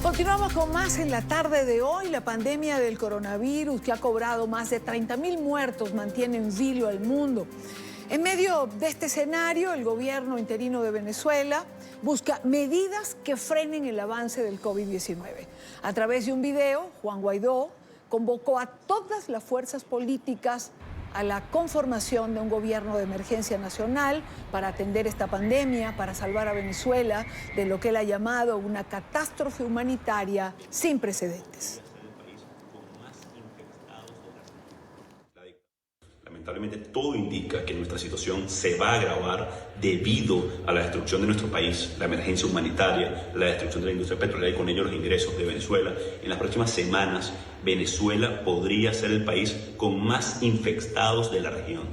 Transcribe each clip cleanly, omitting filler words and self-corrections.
Continuamos con más en la tarde de hoy. La pandemia del coronavirus, que ha cobrado más de 30.000 muertos, mantiene en vilo al mundo. En medio de este escenario, el gobierno interino de Venezuela busca medidas que frenen el avance del COVID-19. A través de un video, Juan Guaidó convocó a todas las fuerzas políticas a la conformación de un gobierno de emergencia nacional para atender esta pandemia, para salvar a Venezuela de lo que él ha llamado una catástrofe humanitaria sin precedentes. Lamentablemente todo indica que nuestra situación se va a agravar debido a la destrucción de nuestro país, la emergencia humanitaria, la destrucción de la industria petrolera y con ello los ingresos de Venezuela. En las próximas semanas, Venezuela podría ser el país con más infectados de la región.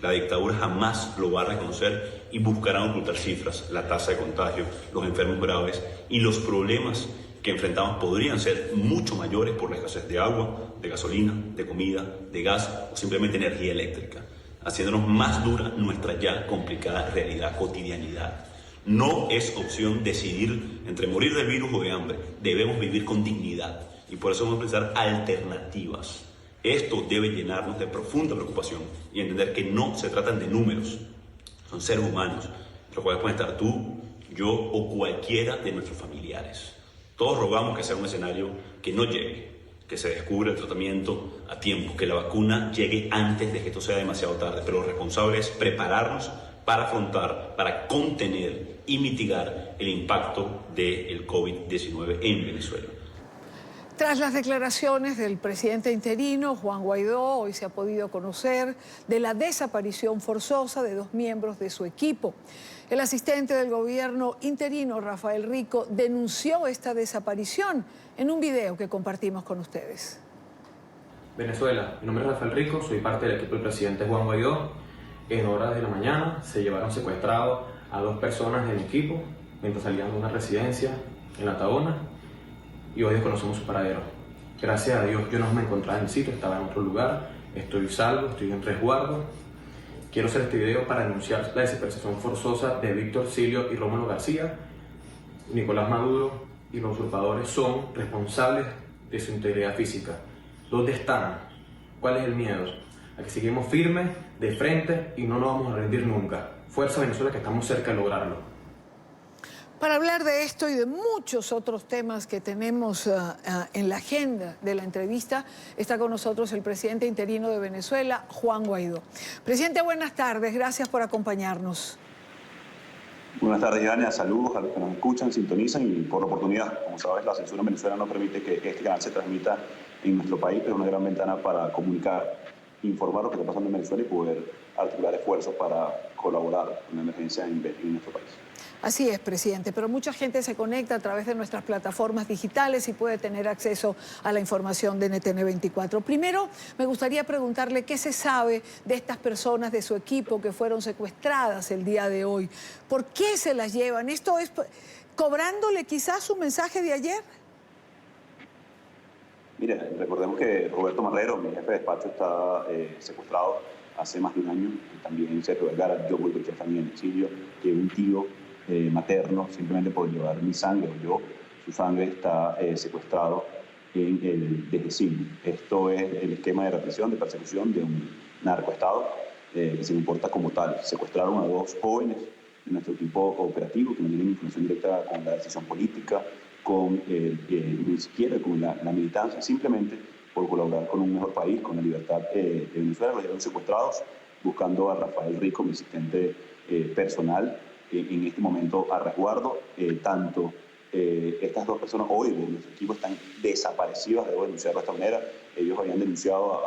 La dictadura jamás lo va a reconocer y buscará ocultar cifras, la tasa de contagio, los enfermos graves y los problemas que enfrentamos podrían ser mucho mayores por la escasez de agua, de gasolina, de comida, de gas o simplemente energía eléctrica, haciéndonos más dura nuestra ya complicada realidad, cotidianidad. No es opción decidir entre morir del virus o de hambre, debemos vivir con dignidad y por eso vamos a pensar alternativas. Esto debe llenarnos de profunda preocupación y entender que no se tratan de números, son seres humanos, entre los cuales pueden estar tú, yo o cualquiera de nuestros familiares. Todos rogamos que sea un escenario que no llegue, que se descubra el tratamiento a tiempo, que la vacuna llegue antes de que esto sea demasiado tarde, pero lo responsable es prepararnos para afrontar, para contener y mitigar el impacto del COVID-19 en Venezuela. Tras las declaraciones del presidente interino, Juan Guaidó, hoy se ha podido conocer de la desaparición forzosa de 2 miembros de su equipo. El asistente del gobierno interino, Rafael Rico, denunció esta desaparición en un video que compartimos con ustedes. Venezuela, mi nombre es Rafael Rico, soy parte del equipo del presidente Juan Guaidó. En horas de la mañana se llevaron secuestrados a 2 personas del equipo mientras salían de una residencia en La Tabona y hoy desconocemos su paradero. Gracias a Dios yo no me encontraba en el sitio, estaba en otro lugar, estoy salvo, estoy en resguardo. Quiero hacer este video para denunciar la desaparición forzosa de Víctor Silio y Rómulo García. Nicolás Maduro y los usurpadores son responsables de su integridad física. ¿Dónde están? ¿Cuál es el miedo? A que seguimos firmes, de frente y no nos vamos a rendir nunca. Fuerza Venezuela, que estamos cerca de lograrlo. Para hablar de esto y de muchos otros temas que tenemos en la agenda de la entrevista, está con nosotros el presidente interino de Venezuela, Juan Guaidó. Presidente, buenas tardes, gracias por acompañarnos. Buenas tardes, Yania. Saludos a los que nos escuchan, sintonizan y por la oportunidad. Como sabes, la censura en Venezuela no permite que este canal se transmita en nuestro país, pero es una gran ventana para comunicar, informar lo que está pasando en Venezuela y poder articular esfuerzos para colaborar con la emergencia en nuestro país. Así es, presidente, pero mucha gente se conecta a través de nuestras plataformas digitales y puede tener acceso a la información de NTN 24. Primero, me gustaría preguntarle qué se sabe de estas personas de su equipo que fueron secuestradas el día de hoy. ¿Por qué se las llevan? ¿Esto es cobrándole quizás su mensaje de ayer? Mire, recordemos que Roberto Marrero, mi jefe de despacho, está secuestrado hace más de un año. También Sergio Vergara, yo voy también en exilio, que un tío materno, simplemente por llevar mi sangre, o yo, su sangre, está secuestrado en el DGCIN. Esto es el esquema de represión, de persecución de un narcoestado que se comporta como tal. Secuestraron a 2 jóvenes de nuestro equipo operativo que no tienen información directa con la decisión política, ni siquiera con la militancia, simplemente por colaborar con un mejor país, con la libertad de Venezuela. Los llevaron secuestrados buscando a Rafael Rico, mi asistente personal, en este momento a resguardo. Estas 2 personas hoy de nuestro equipo están desaparecidas, debo denunciarlo de esta manera. Ellos habían denunciado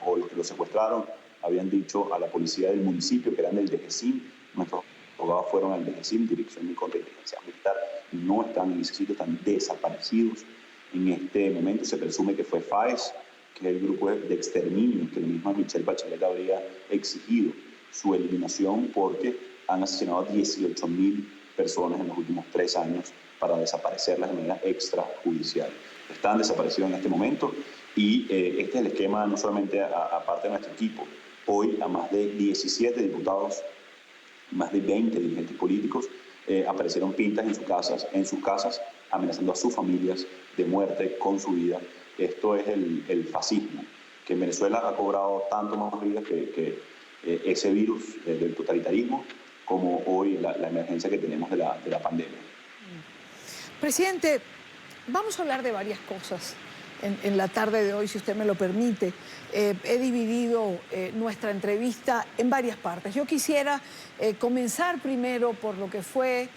o los que los secuestraron habían dicho a la policía del municipio que eran del DGCIN. Nuestros abogados fueron al DGCIN, Dirección de Contrainteligencia Militar, no están en ese sitio, están desaparecidos. En este momento se presume que fue FAES, que es el grupo de exterminio que la misma Michelle Bachelet habría exigido su eliminación porque han asesinado a 18.000 personas en los últimos 3 años para desaparecerlas de manera extrajudicial. Están desaparecidos en este momento y este es el esquema no solamente aparte de nuestro equipo. Hoy a más de 17 diputados, más de 20 dirigentes políticos aparecieron pintas en sus casas amenazando a sus familias de muerte con su vida. Esto es el fascismo, que en Venezuela ha cobrado tanto más vida que ese virus del totalitarismo, como hoy la emergencia que tenemos de la pandemia. Presidente, vamos a hablar de varias cosas en la tarde de hoy, si usted me lo permite. He dividido nuestra entrevista en varias partes. Yo quisiera comenzar primero por lo que fue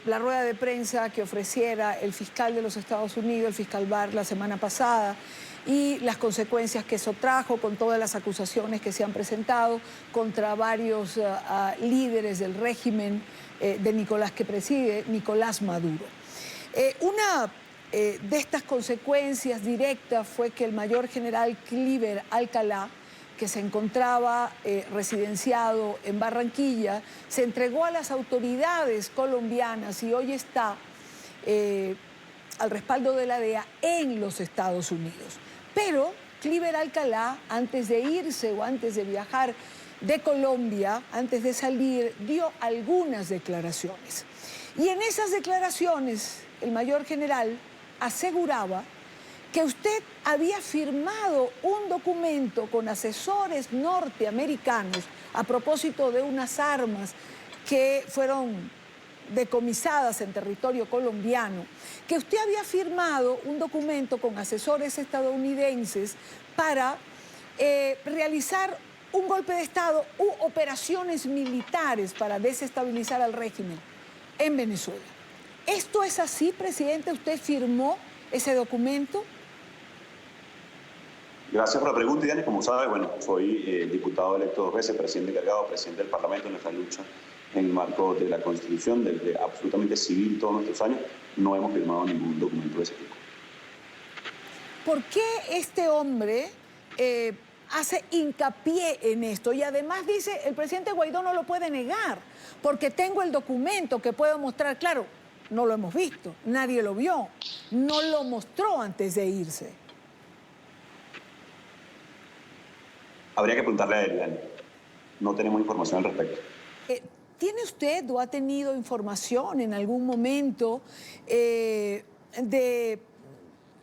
la rueda de prensa que ofreciera el fiscal de los Estados Unidos, el fiscal Barr, la semana pasada, y las consecuencias que eso trajo con todas las acusaciones que se han presentado contra varios líderes del régimen de Nicolás que preside, Nicolás Maduro. Una de estas consecuencias directas fue que el mayor general Cliver Alcalá, que se encontraba residenciado en Barranquilla, se entregó a las autoridades colombianas y hoy está al respaldo de la DEA en los Estados Unidos. Pero Cliver Alcalá, antes de irse o antes de viajar de Colombia, antes de salir, dio algunas declaraciones. Y en esas declaraciones, el mayor general aseguraba que usted había firmado un documento con asesores norteamericanos a propósito de unas armas que fueron decomisadas en territorio colombiano, que usted había firmado un documento con asesores estadounidenses para realizar un golpe de Estado u operaciones militares para desestabilizar al régimen en Venezuela. ¿Esto es así, presidente? ¿Usted firmó ese documento? Gracias por la pregunta, Diana. Como sabe, bueno, soy diputado electo 2 veces, presidente encargado, presidente del Parlamento en nuestra lucha en el marco de la Constitución, desde absolutamente civil todos nuestros años. No hemos firmado ningún documento de ese tipo. ¿Por qué este hombre hace hincapié en esto? Y además dice, el presidente Guaidó no lo puede negar, porque tengo el documento que puedo mostrar. Claro, no lo hemos visto, nadie lo vio, no lo mostró antes de irse. Habría que preguntarle a él, no tenemos información al respecto. ¿Tiene usted o ha tenido información en algún momento de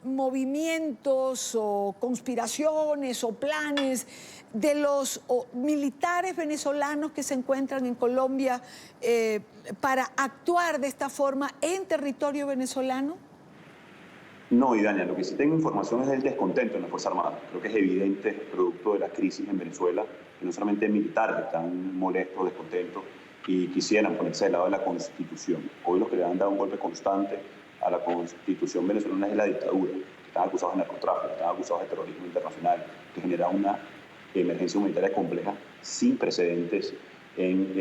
movimientos o conspiraciones o planes de los militares venezolanos que se encuentran en Colombia para actuar de esta forma en territorio venezolano? No, Idania, lo que sí tengo información es del descontento en la Fuerza Armada. Creo que es evidente, producto de la crisis en Venezuela, que no solamente militares están molestos, descontentos y quisieran ponerse del lado de la Constitución. Hoy los que le han dado un golpe constante a la Constitución venezolana es la dictadura, que están acusados de narcotráfico, están acusados de terrorismo internacional, que genera una emergencia humanitaria compleja sin precedentes en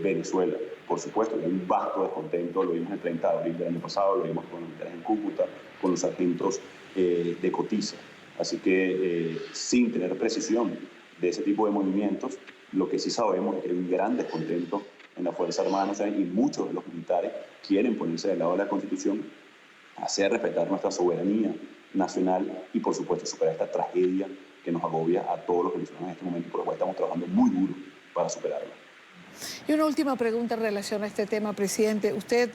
Venezuela. Por supuesto, hay un vasto descontento, lo vimos el 30 de abril del año pasado, lo vimos con los militares en Cúcuta, con los sargentos de Cotiza. Así que sin tener precisión de ese tipo de movimientos, lo que sí sabemos es que hay un gran descontento en la Fuerza Armada Nacional y muchos de los militares quieren ponerse del lado de la Constitución, hacer respetar nuestra soberanía nacional y, por supuesto, superar esta tragedia que nos agobia a todos los venezolanos en este momento y por lo cual estamos trabajando muy duro para superarla. Y una última pregunta en relación a este tema, presidente. ¿Usted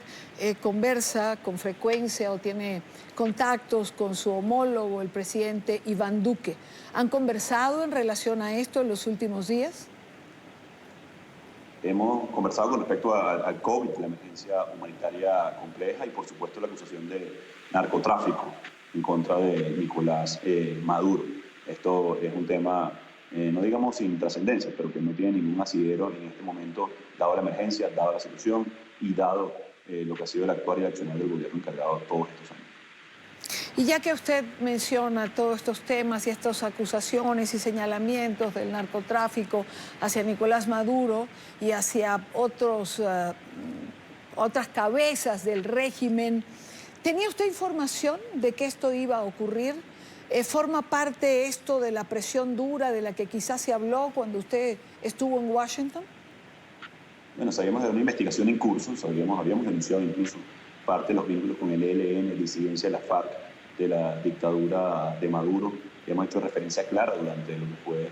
conversa con frecuencia o tiene contactos con su homólogo, el presidente Iván Duque? ¿Han conversado en relación a esto en los últimos días? Hemos conversado con respecto al COVID, la emergencia humanitaria compleja y, por supuesto, la acusación de narcotráfico en contra de Nicolás Maduro. Esto es un tema, no digamos sin trascendencia, pero que no tiene ningún asidero en este momento, dado la emergencia, dado la situación y dado lo que ha sido el actuar y el accionar del gobierno encargado todos estos años. Y ya que usted menciona todos estos temas y estas acusaciones y señalamientos del narcotráfico hacia Nicolás Maduro y hacia otras cabezas del régimen, ¿tenía usted información de que esto iba a ocurrir? ¿Forma parte esto de la presión dura de la que quizás se habló cuando usted estuvo en Washington? Bueno, sabíamos de una investigación en curso, habíamos denunciado incluso parte de los vínculos con el ELN, disidencia de la FARC, de la dictadura de Maduro. Hemos hecho referencia clara durante lo que fue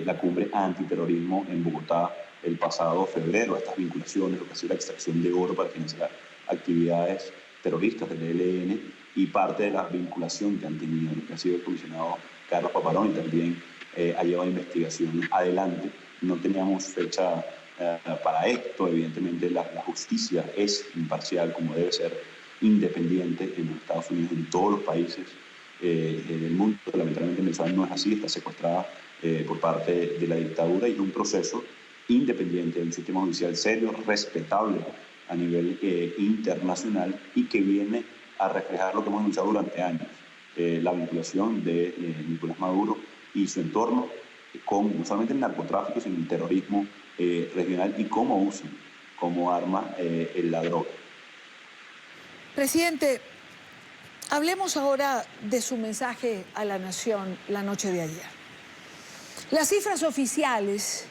la cumbre antiterrorismo en Bogotá el pasado febrero a estas vinculaciones, lo que ha sido la extracción de oro para financiar actividades terroristas del ELN y parte de la vinculación que han tenido, lo que ha sido el comisionado Carlos Paparón, y también ha llevado investigación adelante. No teníamos fecha para esto. Evidentemente la justicia es imparcial, como debe ser, independiente en los Estados Unidos, en todos los países del mundo. Lamentablemente en Venezuela no es así, está secuestrada por parte de la dictadura, y es un proceso independiente, de un sistema judicial serio, respetable a nivel internacional, y que viene a reflejar lo que hemos denunciado durante años, la vinculación de Nicolás Maduro y su entorno con no solamente el narcotráfico, sino el terrorismo regional, y cómo usan como arma la droga. Presidente, hablemos ahora de su mensaje a la nación la noche de ayer. Las cifras oficiales,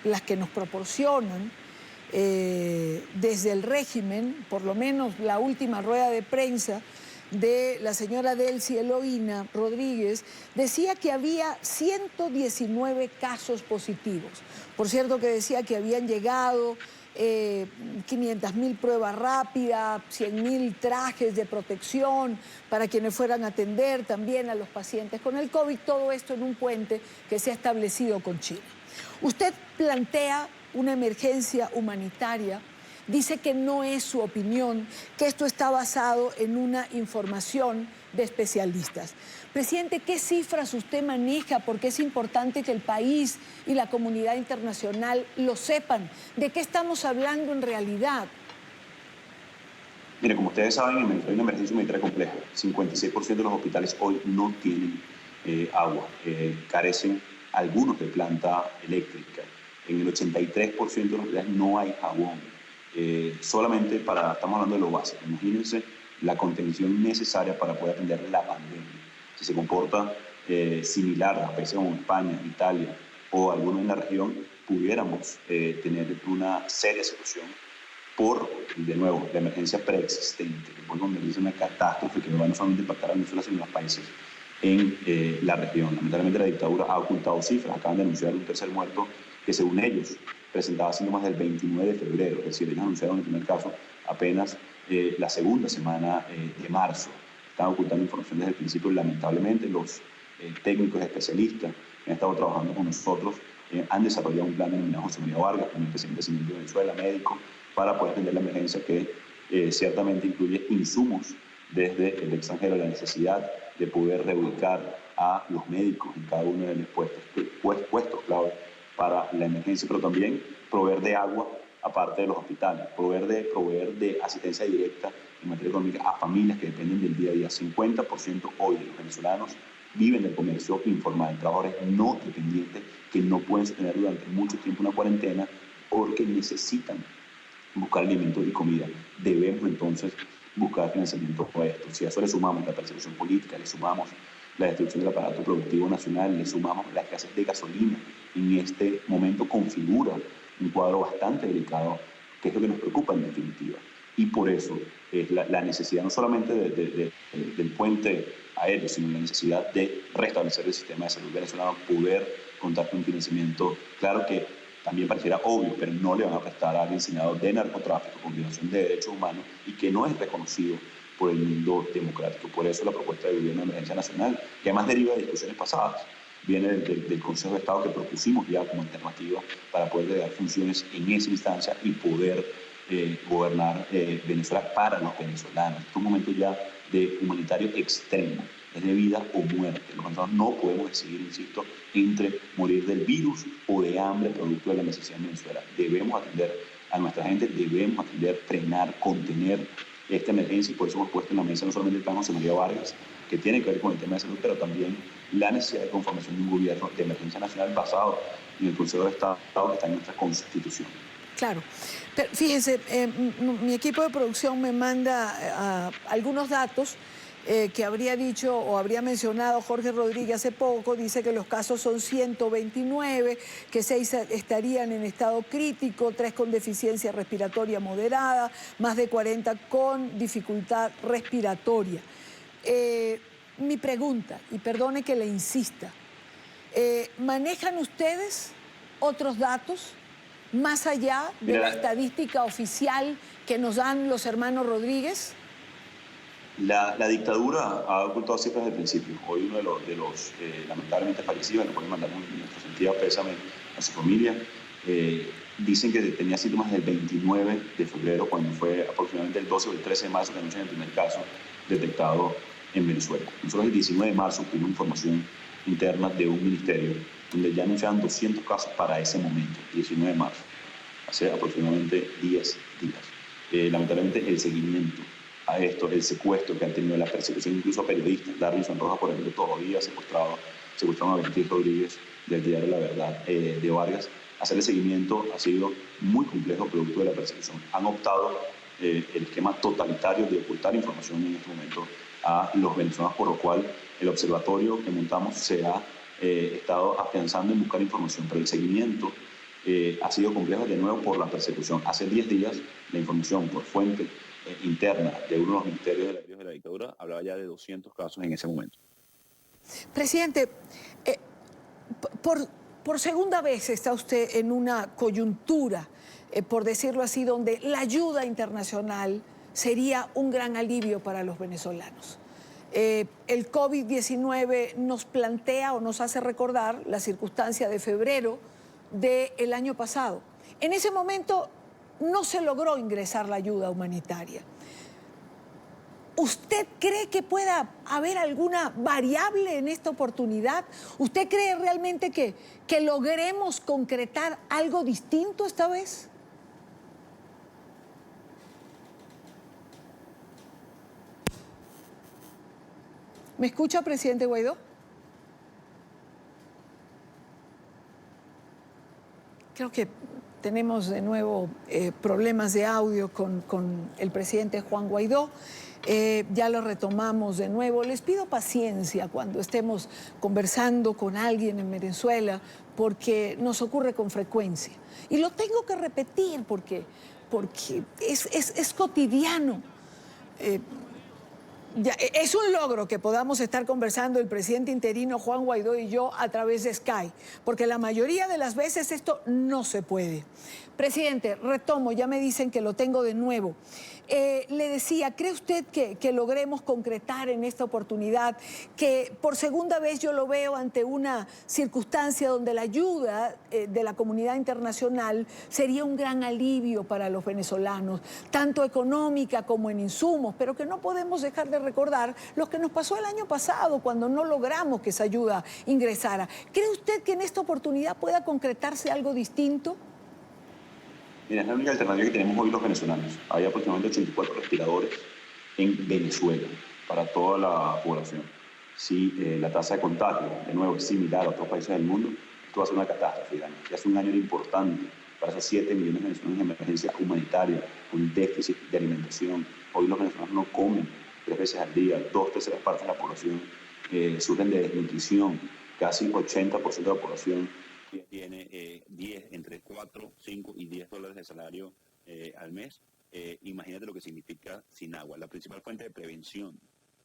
las que nos proporcionan desde el régimen, por lo menos la última rueda de prensa de la señora Delcy Eloína Rodríguez, decía que había 119 casos positivos. Por cierto, que decía que habían llegado 500.000 pruebas rápidas, 100.000 trajes de protección para quienes fueran a atender también a los pacientes con el COVID, todo esto en un puente que se ha establecido con China. Usted plantea una emergencia humanitaria, dice que no es su opinión, que esto está basado en una información de especialistas. Presidente, ¿qué cifras usted maneja? Porque es importante que el país y la comunidad internacional lo sepan. ¿De qué estamos hablando en realidad? Mire, como ustedes saben, en Venezuela hay una emergencia humanitaria compleja. 56% de los hospitales hoy no tienen agua, carecen algunos de planta eléctrica. En el 83% de los hospitales no hay jabón. Solamente estamos hablando de lo básico. Imagínense la contención necesaria para poder atender la pandemia. Si se comporta similar a países como España, Italia o algunos en la región, pudiéramos tener una seria situación por, de nuevo, la emergencia preexistente, que puede convertirse en una catástrofe que no va no solamente a impactar a Venezuela, sino a los países en la región. Lamentablemente la dictadura ha ocultado cifras. Acaban de anunciar un tercer muerto que, según ellos, presentaba síntomas del 29 de febrero, es decir, ellos anunciaron el primer caso apenas la segunda semana de marzo. Están ocultando información desde el principio. Lamentablemente los técnicos especialistas que han estado trabajando con nosotros han desarrollado un plan denominado José María Vargas, con el presidente de Venezuela, médico, para poder atender la emergencia, que ciertamente incluye insumos desde el extranjero, la necesidad de poder reubicar a los médicos en cada uno de los puestos clave para la emergencia, pero también proveer de agua aparte de los hospitales, proveer de asistencia directa en materia económica a familias que dependen del día a día. 50% hoy de los venezolanos viven del comercio informal, trabajadores no dependientes que no pueden sostener durante mucho tiempo una cuarentena porque necesitan buscar alimentos y comida. Debemos entonces buscar financiamiento para esto. Si a eso le sumamos la persecución política, le sumamos la destrucción del aparato productivo nacional, le sumamos la escasez de gasolina, en este momento configura un cuadro bastante delicado, que es lo que nos preocupa en definitiva. Y por eso es la necesidad no solamente del puente aéreo, sino la necesidad de restablecer el sistema de salud venezolano, poder contar con un financiamiento, claro que también pareciera obvio, pero no le van a prestar a alguien señalado de narcotráfico, con violación de derechos humanos, y que no es reconocido por el mundo democrático. Por eso la propuesta de gobierno de emergencia nacional, que además deriva de discusiones pasadas, viene del Consejo de Estado, que propusimos ya como alternativa para poder delegar funciones en esa instancia y poder gobernar Venezuela para los venezolanos. Este es un momento ya de humanitario extremo, es de vida o muerte. Los venezolanos no podemos decidir, insisto, entre morir del virus o de hambre producto de la necesidad en Venezuela. Debemos atender a nuestra gente, debemos atender, frenar, contener esta emergencia, y por eso hemos puesto en la mesa no solamente el plan José María Vargas, que tiene que ver con el tema de salud, pero también la necesidad de conformación de un gobierno de emergencia nacional basado en el Consejo de Estado, que está en nuestra Constitución. Claro, pero fíjese, mi equipo de producción me manda algunos datos que habría dicho o habría mencionado Jorge Rodríguez hace poco. Dice que los casos son 129, que 6 estarían en estado crítico, 3 con deficiencia respiratoria moderada, más de 40 con dificultad respiratoria. Mi pregunta, y perdone que le insista, ¿manejan ustedes otros datos más allá de la estadística oficial que nos dan los hermanos Rodríguez? La dictadura ha ocultado cifras desde el principio. Hoy uno lamentablemente fallecidos, le podemos mandar nuestro sentido pésame a su familia. Dicen que tenía síntomas del 29 de febrero, cuando fue aproximadamente el 12 o el 13 de marzo que anuncian el primer caso detectado en Venezuela. Nosotros el 19 de marzo tuvimos información interna de un ministerio donde ya anunciaban 200 casos para ese momento, 19 de marzo, hace aproximadamente 10 días. Lamentablemente el seguimiento a esto, el secuestro que han tenido, la persecución incluso a periodistas, Darwinson Rojas, por ejemplo, todavía secuestraron a Beatriz Rodríguez del diario La Verdad de Vargas. Hacer el seguimiento ha sido muy complejo producto de la persecución. Han optado el esquema totalitario de ocultar información en este momento a los venezolanos, por lo cual el observatorio que montamos se ha estado afianzando en buscar información, pero el seguimiento ha sido complejo de nuevo por la persecución. Hace 10 días la información por fuente interna de uno de los ministerios de la dictadura hablaba ya de 200 casos en ese momento. Presidente, por segunda vez está usted en una coyuntura, por decirlo así, donde la ayuda internacional sería un gran alivio para los venezolanos. El COVID-19 nos plantea o nos hace recordar la circunstancia de febrero del año pasado. En ese momento no se logró ingresar la ayuda humanitaria. ¿Usted cree que pueda haber alguna variable en esta oportunidad? ¿Usted cree realmente que logremos concretar algo distinto esta vez? ¿Me escucha, presidente Guaidó? Creo que tenemos de nuevo problemas de audio con el presidente Juan Guaidó. Ya lo retomamos de nuevo. Les pido paciencia cuando estemos conversando con alguien en Venezuela, porque nos ocurre con frecuencia. Y lo tengo que repetir porque es cotidiano. Es un logro que podamos estar conversando el presidente interino Juan Guaidó y yo a través de Skype, porque la mayoría de las veces esto no se puede. Presidente, retomo, ya me dicen que lo tengo de nuevo. Le decía, ¿cree usted que logremos concretar en esta oportunidad que por segunda vez yo lo veo ante una circunstancia donde la ayuda de la comunidad internacional sería un gran alivio para los venezolanos, tanto económica como en insumos, pero que no podemos dejar de recordar lo que nos pasó el año pasado cuando no logramos que esa ayuda ingresara? ¿Cree usted que en esta oportunidad pueda concretarse algo distinto? Mira, es la única alternativa que tenemos hoy los venezolanos. Hay aproximadamente 84 respiradores en Venezuela para toda la población. Si la tasa de contagio, de nuevo, es similar a otros países del mundo, esto va a ser una catástrofe. Ya hace un año importante para esos 7 millones de venezolanos en emergencia humanitaria, con déficit de alimentación. Hoy los venezolanos no comen 3 veces al día, 2/3 partes de la población sufren de desnutrición, casi 80% de la población tiene entre 4, 5 y 10 dólares de salario al mes. Imagínate lo que significa sin agua. La principal fuente de prevención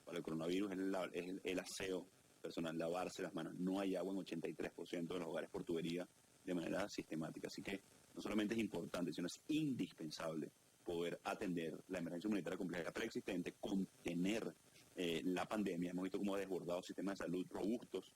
para el coronavirus es el aseo personal, lavarse las manos. No hay agua en 83% de los hogares por tubería de manera sistemática. Así que no solamente es importante, sino es indispensable poder atender la emergencia humanitaria compleja preexistente, contener la pandemia. Hemos visto cómo ha desbordado sistemas de salud robustos,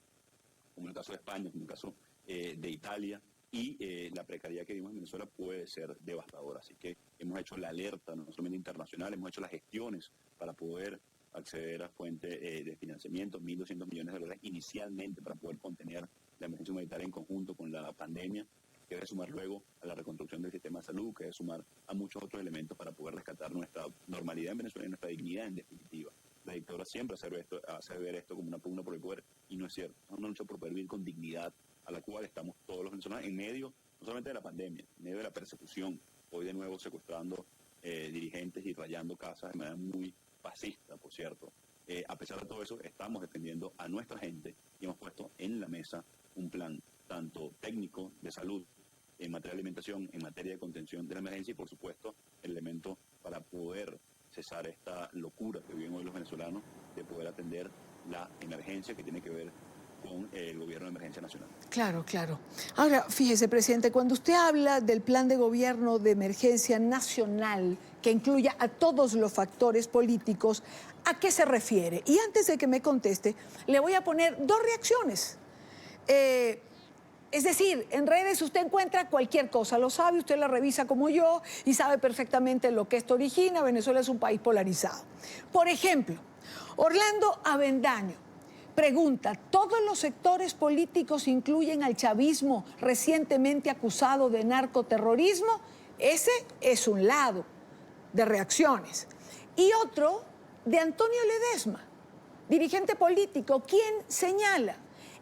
como en el caso de España, como en el caso de Italia, y la precariedad que vimos en Venezuela puede ser devastadora. Así que hemos hecho la alerta, no solamente internacional, hemos hecho las gestiones para poder acceder a fuentes de financiamiento, 1.200 millones de dólares inicialmente para poder contener la emergencia humanitaria en conjunto con la pandemia, que debe sumar luego a la reconstrucción del sistema de salud, que debe sumar a muchos otros elementos para poder rescatar nuestra normalidad en Venezuela y nuestra dignidad en definitiva. La dictadura siempre hace ver esto como una pugna por el poder, y no es cierto. Es una lucha por poder vivir con dignidad, a la cual estamos todos los venezolanos en medio, no solamente de la pandemia, en medio de la persecución, hoy de nuevo secuestrando dirigentes y rayando casas de manera muy fascista, por cierto. A pesar de todo eso, estamos defendiendo a nuestra gente y hemos puesto en la mesa un plan tanto técnico de salud, en materia de alimentación, en materia de contención de la emergencia y, por supuesto, el elemento para poder cesar esta locura que viven hoy los venezolanos de poder atender la emergencia que tiene que ver con el gobierno de emergencia nacional. Claro, claro. Ahora, fíjese, presidente, cuando usted habla del plan de gobierno de emergencia nacional que incluya a todos los factores políticos, ¿a qué se refiere? Y antes de que me conteste, le voy a poner dos reacciones. Es decir, en redes usted encuentra cualquier cosa, lo sabe, usted la revisa como yo y sabe perfectamente lo que esto origina. Venezuela es un país polarizado. Por ejemplo, Orlando Avendaño pregunta, ¿todos los sectores políticos incluyen al chavismo recientemente acusado de narcoterrorismo? Ese es un lado de reacciones. Y otro de Antonio Ledesma, dirigente político, quien señala: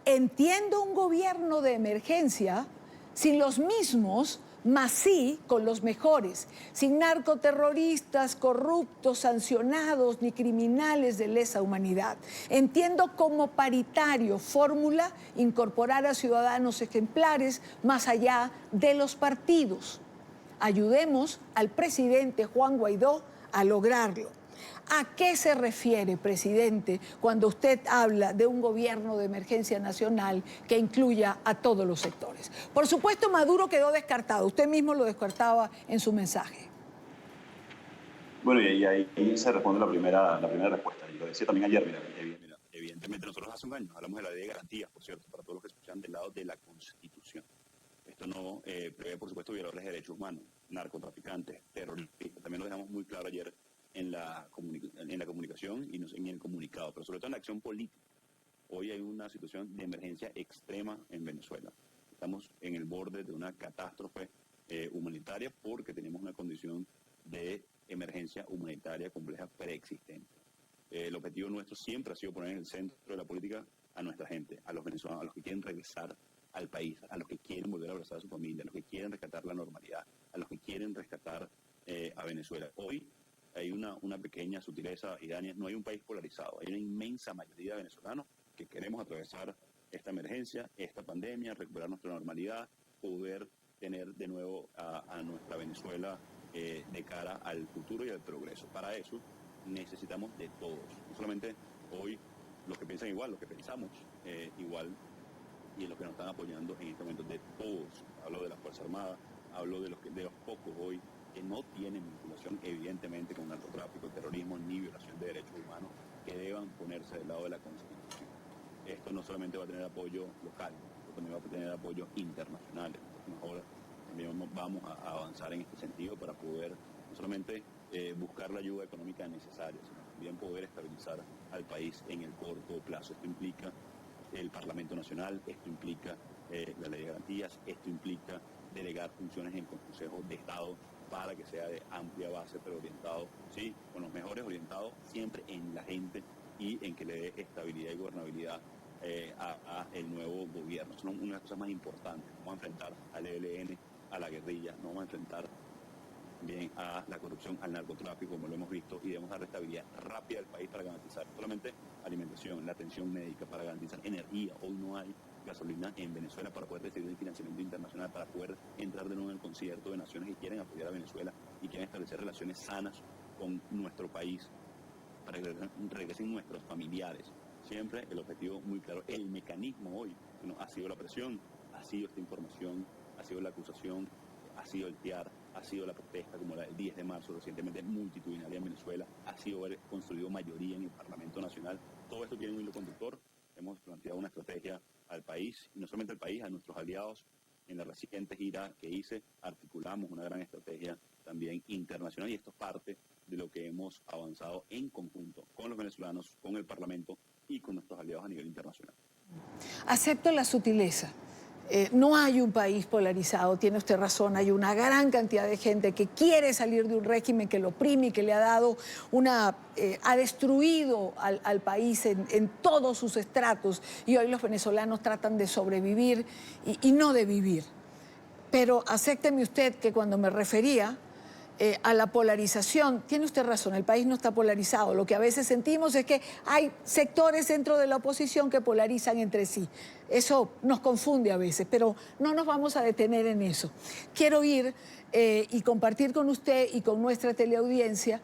entiendo un gobierno de emergencia sin los mismos, mas sí con los mejores, sin narcoterroristas, corruptos, sancionados, ni criminales de lesa humanidad. Entiendo como paritario fórmula incorporar a ciudadanos ejemplares más allá de los partidos. Ayudemos al presidente Juan Guaidó a lograrlo. ¿A qué se refiere, presidente, cuando usted habla de un gobierno de emergencia nacional que incluya a todos los sectores? Por supuesto, Maduro quedó descartado. Usted mismo lo descartaba en su mensaje. Bueno, y ahí se responde la primera respuesta. Y lo decía también ayer, mira, Evidentemente, nosotros hace un año hablamos de la ley de garantías, por cierto, para todos los que escuchan del lado de la Constitución. Esto no prevé, por supuesto, violadores de derechos humanos, narcotraficantes, terroristas. También lo dejamos muy claro ayer en la comunicación y en el comunicado, pero sobre todo en la acción política. Hoy hay una situación de emergencia extrema en Venezuela. Estamos en el borde de una catástrofe humanitaria porque tenemos una condición de emergencia humanitaria compleja preexistente. El objetivo nuestro siempre ha sido poner en el centro de la política a nuestra gente, a los venezolanos, a los que quieren regresar al país, a los que quieren volver a abrazar a su familia, a los que quieren rescatar la normalidad, a los que quieren rescatar a Venezuela. Hoy hay una pequeña sutileza, y Daniel, no hay un país polarizado, hay una inmensa mayoría de venezolanos que queremos atravesar esta emergencia, esta pandemia, recuperar nuestra normalidad, poder tener de nuevo a nuestra Venezuela de cara al futuro y al progreso. Para eso necesitamos de todos, no solamente hoy los que piensan igual, los que pensamos igual, y los que nos están apoyando en este momento, de todos. Hablo de las Fuerzas Armadas, hablo de los pocos hoy que no tienen vinculación evidentemente con narcotráfico, terrorismo ni violación de derechos humanos, que deban ponerse del lado de la Constitución. Esto no solamente va a tener apoyo local, esto también va a tener apoyo internacional. Ahora también vamos a avanzar en este sentido para poder no solamente buscar la ayuda económica necesaria, sino también poder estabilizar al país en el corto plazo. Esto implica el Parlamento Nacional, esto implica la ley de garantías, esto implica delegar funciones en el Consejo de Estado para que sea de amplia base, pero orientado, sí, con los mejores orientados siempre en la gente y en que le dé estabilidad y gobernabilidad a el nuevo gobierno. Son una de las cosas más importantes. No vamos a enfrentar al ELN, a la guerrilla, no vamos a enfrentar también a la corrupción, al narcotráfico, como lo hemos visto, y debemos dar estabilidad rápida al país para garantizar no solamente alimentación, la atención médica, para garantizar energía. Hoy no hay gasolina en Venezuela para poder recibir el financiamiento internacional, para poder entrar de nuevo en el concierto de naciones que quieren apoyar a Venezuela y quieren establecer relaciones sanas con nuestro país, para que regresen nuestros familiares. Siempre el objetivo muy claro. El mecanismo hoy ha sido la presión, ha sido esta información, ha sido la acusación, ha sido el TIAR, ha sido la protesta como la del 10 de marzo recientemente multitudinaria en Venezuela, ha sido haber construido mayoría en el Parlamento Nacional. Todo esto tiene un hilo conductor. Hemos planteado una estrategia al país, y no solamente al país, a nuestros aliados. En la reciente gira que hice, articulamos una gran estrategia también internacional, y esto es parte de lo que hemos avanzado en conjunto con los venezolanos, con el Parlamento y con nuestros aliados a nivel internacional. Acepto la sutileza. No hay un país polarizado, tiene usted razón, hay una gran cantidad de gente que quiere salir de un régimen que lo oprime y que le ha dado ha destruido al país en todos sus estratos, y hoy los venezolanos tratan de sobrevivir y no de vivir. Pero acépteme usted que cuando me refería a la polarización, tiene usted razón, el país no está polarizado. Lo que a veces sentimos es que hay sectores dentro de la oposición que polarizan entre sí. Eso nos confunde a veces, pero no nos vamos a detener en eso. Quiero ir y compartir con usted y con nuestra teleaudiencia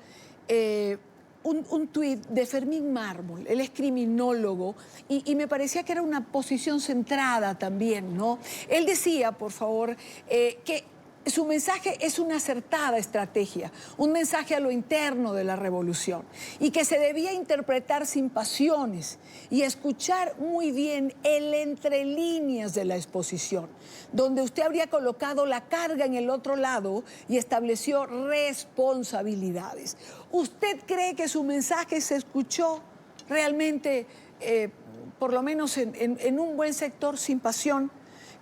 un tuit de Fermín Mármol. Él es criminólogo y me parecía que era una posición centrada también, ¿no? Él decía, por favor, que su mensaje es una acertada estrategia, un mensaje a lo interno de la revolución y que se debía interpretar sin pasiones y escuchar muy bien el entre líneas de la exposición, donde usted habría colocado la carga en el otro lado y estableció responsabilidades. ¿Usted cree que su mensaje se escuchó realmente, por lo menos en un buen sector, sin pasión?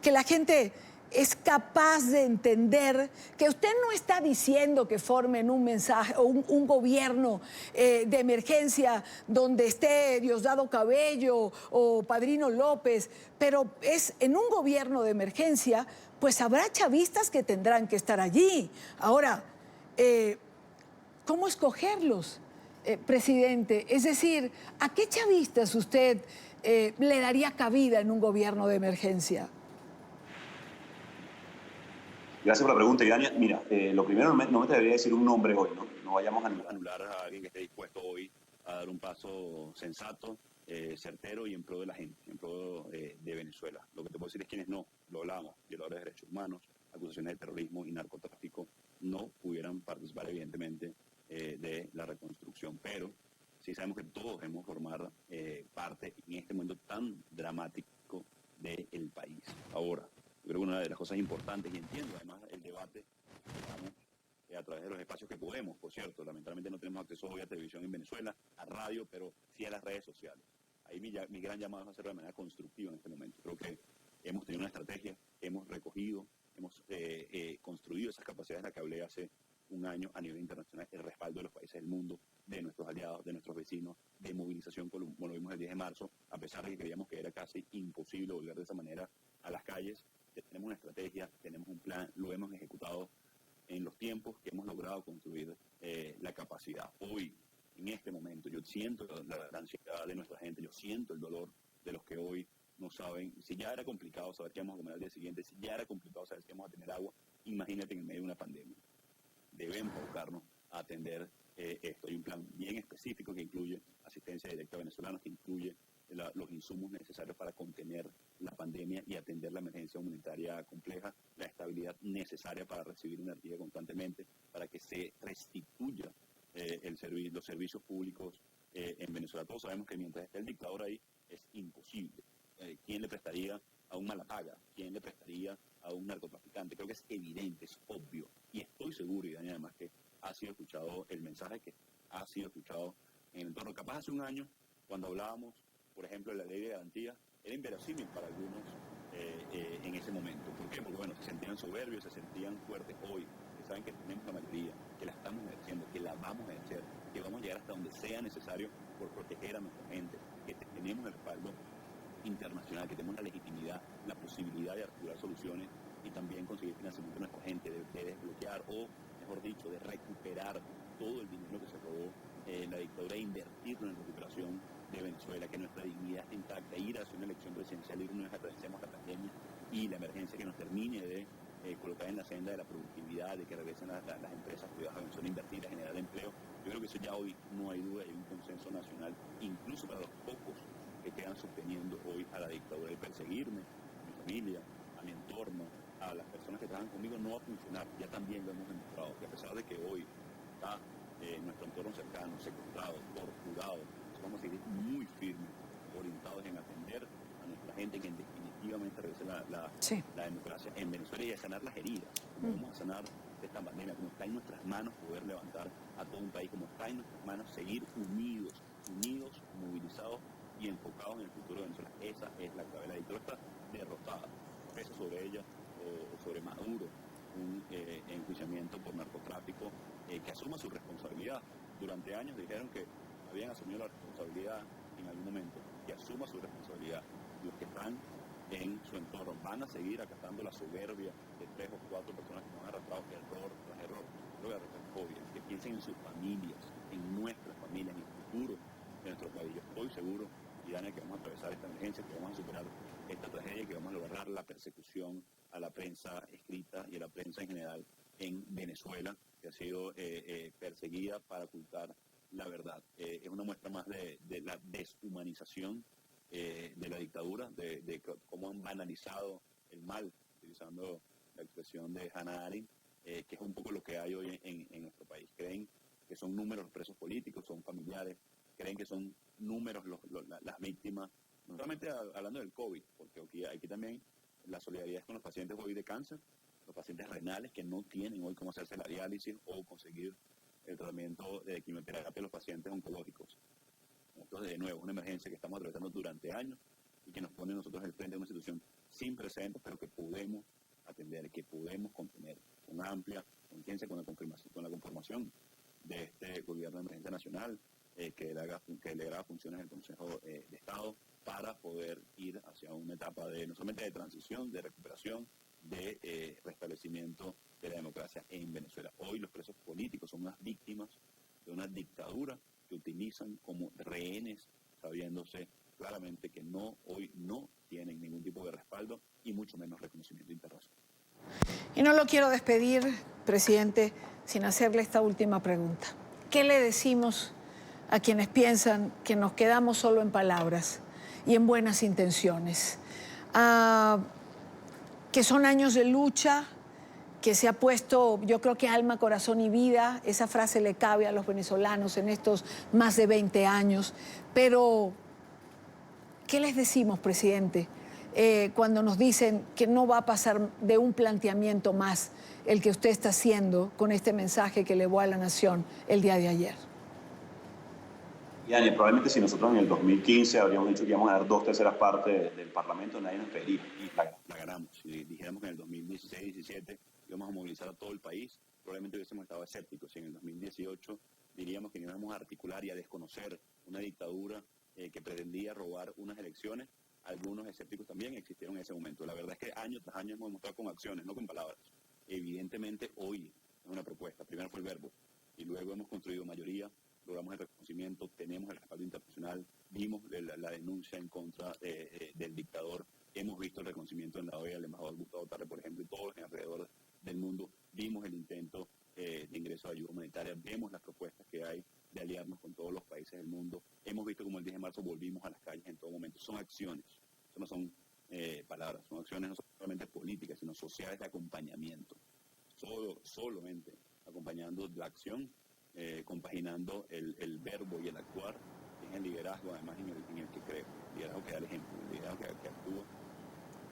Que la gente es capaz de entender que usted no está diciendo que formen un mensaje o un gobierno de emergencia donde esté Diosdado Cabello o Padrino López, pero es en un gobierno de emergencia, pues habrá chavistas que tendrán que estar allí. Ahora, ¿cómo escogerlos, presidente? Es decir, ¿a qué chavistas usted le daría cabida en un gobierno de emergencia? Gracias por la pregunta, Irania. Mira, lo primero, no me debería decir un nombre hoy, ¿no? No vayamos a anular a alguien que esté dispuesto hoy a dar un paso sensato, certero y en pro de la gente, en pro de Venezuela. Lo que te puedo decir es quienes no, lo hablábamos, violadores de derechos humanos, acusaciones de terrorismo y narcotráfico, no pudieran participar evidentemente de la reconstrucción. Pero sí sabemos que todos debemos formar parte en este momento tan dramático del país. Ahora, yo creo que una de las cosas importantes, y entiendo además el debate, estamos a través de los espacios que podemos, por cierto, lamentablemente no tenemos acceso hoy a televisión en Venezuela, a radio, pero sí a las redes sociales. Ahí mi gran llamado es hacerlo de manera constructiva en este momento. Creo que hemos tenido una estrategia, hemos recogido, hemos construido esas capacidades de las que hablé hace un año a nivel internacional, el respaldo de los países del mundo, de nuestros aliados, de nuestros vecinos, de movilización, como lo vimos el 10 de marzo, a pesar de que creíamos que era casi imposible volver de esa manera a las calles. Tenemos una estrategia, tenemos un plan, lo hemos ejecutado en los tiempos que hemos logrado construir la capacidad. Hoy, en este momento, yo siento la ansiedad de nuestra gente, yo siento el dolor de los que hoy no saben. Si ya era complicado saber qué vamos a comer al día siguiente, si ya era complicado saber si vamos a tener agua, imagínate en medio de una pandemia. Debemos abocarnos a atender esto. Hay un plan bien específico que incluye asistencia directa a venezolanos, que incluye los insumos necesarios para contener la pandemia y atender la emergencia humanitaria compleja, la estabilidad necesaria para recibir energía constantemente, para que se restituya los servicios públicos en Venezuela. Todos sabemos que mientras esté el dictador ahí es imposible. ¿Quién le prestaría a un malapaga? ¿Quién le prestaría a un narcotraficante? Creo que es evidente, es obvio. Y estoy seguro, y Daniel, además que ha sido escuchado el mensaje que ha sido escuchado en el entorno. Capaz hace un año, cuando hablábamos, por ejemplo, de la ley de garantía, era inverosímil para algunos en ese momento. ¿Por qué? Porque, bueno, se sentían soberbios, se sentían fuertes hoy, que saben que tenemos la mayoría, que la estamos ejerciendo, que la vamos a ejercer, que vamos a llegar hasta donde sea necesario por proteger a nuestra gente, que tenemos el respaldo internacional, que tenemos la legitimidad, la posibilidad de articular soluciones y también conseguir financiamiento de nuestra gente, de desbloquear o, mejor dicho, de recuperar todo el dinero que se robó la dictadura e invertirlo en recuperación de Venezuela, que nuestra dignidad esté intacta, ir hacia una elección presidencial y una vez atravesemos la pandemia y la emergencia, que nos termine de colocar en la senda de la productividad, de que regresen las empresas privadas a Venezuela a invertir, a generar empleo. Yo creo que eso ya hoy no hay duda, hay un consenso nacional, incluso para los pocos que quedan sosteniendo hoy a la dictadura. Y perseguirme, a mi familia, a mi entorno, a las personas que trabajan conmigo, no va a funcionar. Ya también lo hemos demostrado, que a pesar de que hoy está nuestro entorno cercano, secuestrado, torturado, vamos a seguir muy firmes, orientados en atender a nuestra gente, que definitivamente regrese la democracia en Venezuela y a sanar las heridas. Como vamos a sanar esta pandemia, como está en nuestras manos poder levantar a todo un país, como está en nuestras manos seguir unidos, movilizados y enfocados en el futuro de Venezuela. Esa es la clave. La dictadura está derrotada. Pesa sobre ella o sobre Maduro un enjuiciamiento por narcotráfico, que asuma su responsabilidad. Durante años dijeron que habían asumido la responsabilidad en algún momento, que asuma su responsabilidad. Los que están en su entorno van a seguir acatando la soberbia de 3 o 4 personas que nos han arrastrado error tras error. Que piensen en sus familias, en nuestras familias, en el futuro de nuestro país. Yo estoy seguro, Daniel, que vamos a atravesar esta emergencia, que vamos a superar esta tragedia, que vamos a lograr la persecución a la prensa escrita y a la prensa en general en Venezuela, que ha sido perseguida para ocultar la verdad. Es una muestra más de la deshumanización de la dictadura, de cómo han banalizado el mal, utilizando la expresión de Hannah Arendt, que es un poco lo que hay hoy en nuestro país. Creen que son números los presos políticos, son familiares, creen que son números las víctimas, no solamente hablando del COVID, porque aquí también la solidaridad es con los pacientes hoy de cáncer, los pacientes renales que no tienen hoy cómo hacerse la diálisis o conseguir el tratamiento de quimioterapia a los pacientes oncológicos. Entonces, de nuevo, una emergencia que estamos atravesando durante años y que nos pone nosotros al frente de una situación sin precedentes, pero que podemos atender, que podemos contener con amplia conciencia, con la conformación de este gobierno de emergencia nacional, que le haga funciones al Consejo de Estado para poder ir hacia una etapa no solamente de transición, de recuperación, de restablecimiento de la democracia en Venezuela. Hoy los presos políticos son unas víctimas de una dictadura que utilizan como rehenes, sabiéndose claramente que hoy no tienen ningún tipo de respaldo y mucho menos reconocimiento internacional. Y no lo quiero despedir, presidente, sin hacerle esta última pregunta. ¿Qué le decimos a quienes piensan que nos quedamos solo en palabras y en buenas intenciones? Que son años de lucha, que se ha puesto, yo creo que alma, corazón y vida, esa frase le cabe a los venezolanos en estos más de 20 años, pero ¿qué les decimos, presidente, cuando nos dicen que no va a pasar de un planteamiento más el que usted está haciendo con este mensaje que elevó a la nación el día de ayer? Yani, probablemente si nosotros en el 2015 habríamos dicho que íbamos a dar 2/3 partes del Parlamento, nadie nos creería. Y la ganamos. Si dijéramos que en el 2016-17 íbamos a movilizar a todo el país, probablemente hubiésemos estado escépticos. Si en el 2018 diríamos que íbamos a articular y a desconocer una dictadura que pretendía robar unas elecciones, algunos escépticos también existieron en ese momento. La verdad es que año tras año hemos demostrado con acciones, no con palabras. Evidentemente hoy es una propuesta. Primero fue el verbo y luego hemos construido mayoría. Logramos el reconocimiento, tenemos el respaldo internacional, vimos la denuncia en contra del dictador, hemos visto el reconocimiento en la OEA del embajador Gustavo Tarre, por ejemplo, y todos alrededor del mundo, vimos el intento de ingreso de ayuda humanitaria, vemos las propuestas que hay de aliarnos con todos los países del mundo, hemos visto como el 10 de marzo volvimos a las calles en todo momento, son acciones, eso no son palabras, son acciones no solamente políticas, sino sociales de acompañamiento, solamente acompañando la acción, compaginando el verbo y el actuar, que es el liderazgo además en el que creo, el liderazgo que da el ejemplo, el liderazgo que actúa,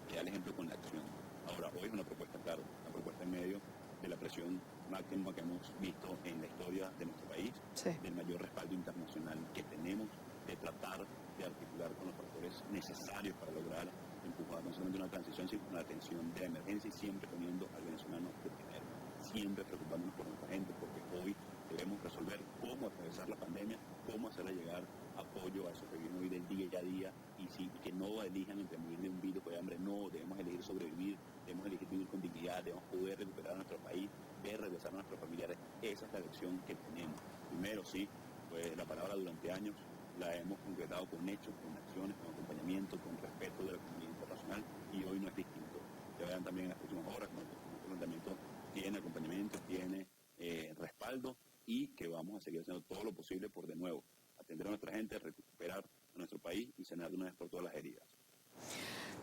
que da el ejemplo con la acción. Ahora, hoy es una propuesta, claro, una propuesta en medio de la presión máxima que hemos visto en la historia de nuestro país, sí, del mayor respaldo internacional que tenemos, de tratar de articular con los factores necesarios para lograr empujar no solamente una transición, sino una atención de emergencia y siempre poniendo al venezolano de primero, siempre preocupándonos por nuestra gente, porque hoy debemos resolver cómo atravesar la pandemia, cómo hacerle llegar apoyo a esos que viven hoy del día a día y que no elijan entre morir de un virus o de hambre, no, debemos elegir sobrevivir, debemos elegir vivir con dignidad, debemos poder recuperar a nuestro país, ver regresar a nuestros familiares. Esa es la lección que tenemos. Primero, sí, pues la palabra durante años la hemos concretado con hechos, con acciones, con acompañamiento, con respeto de la comunidad internacional y hoy no es distinto. Ya verán también en las próximas horas, nuestro planteamiento tiene acompañamiento, tiene respaldo y que vamos a seguir haciendo todo lo posible por de nuevo atender a nuestra gente, recuperar a nuestro país y sanar de una vez por todas las heridas.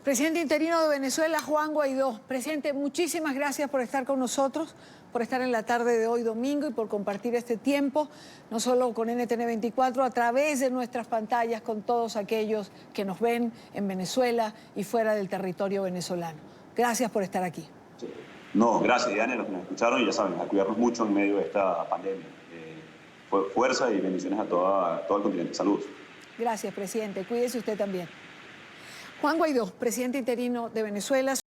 Presidente interino de Venezuela, Juan Guaidó. Presidente, muchísimas gracias por estar con nosotros, por estar en la tarde de hoy domingo y por compartir este tiempo, no solo con NTN 24, a través de nuestras pantallas con todos aquellos que nos ven en Venezuela y fuera del territorio venezolano. Gracias por estar aquí. Sí. No, gracias, Diana, a los que nos escucharon y ya saben, a cuidarnos mucho en medio de esta pandemia. Fuerza y bendiciones a todo el continente. Saludos. Gracias, presidente. Cuídese usted también. Juan Guaidó, presidente interino de Venezuela.